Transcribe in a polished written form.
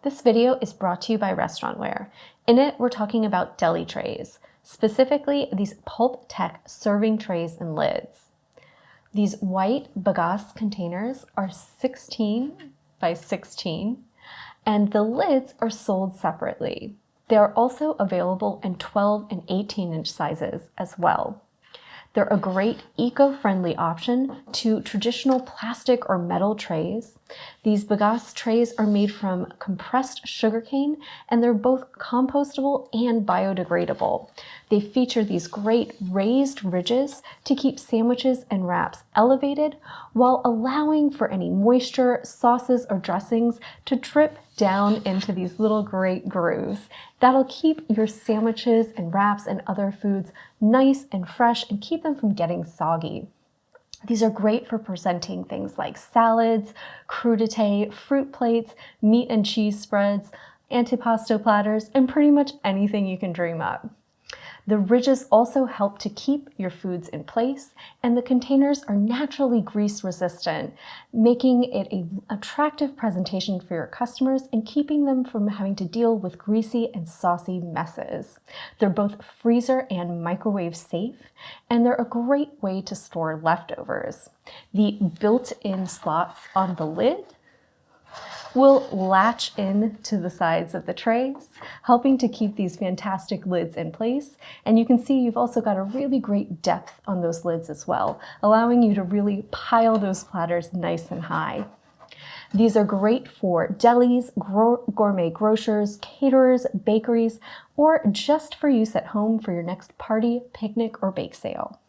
This video is brought to you by Restaurantware. In it, we're talking about deli trays, specifically these Pulp Tech serving trays and lids. These white bagasse containers are 16 by 16, and the lids are sold separately. They are also available in 12 and 18-inch sizes as well. They're a great eco-friendly option to traditional plastic or metal trays. These bagasse trays are made from compressed sugarcane, and they're both compostable and biodegradable. They feature these great raised ridges to keep sandwiches and wraps elevated while allowing for any moisture, sauces, or dressings to drip down into these little great grooves. That'll keep your sandwiches and wraps and other foods nice and fresh and keep them from getting soggy. These are great for presenting things like salads, crudité, fruit plates, meat and cheese spreads, antipasto platters, and pretty much anything you can dream up. The ridges also help to keep your foods in place, and the containers are naturally grease resistant, making it an attractive presentation for your customers and keeping them from having to deal with greasy and saucy messes. They're both freezer and microwave safe, and they're a great way to store leftovers. The built-in slots on the lid will latch in to the sides of the trays, helping to keep these fantastic lids in place. And you can see you've also got a really great depth on those lids as well, allowing you to really pile those platters nice and high. These are great for delis, gourmet grocers, caterers, bakeries, or just for use at home for your next party, picnic, or bake sale.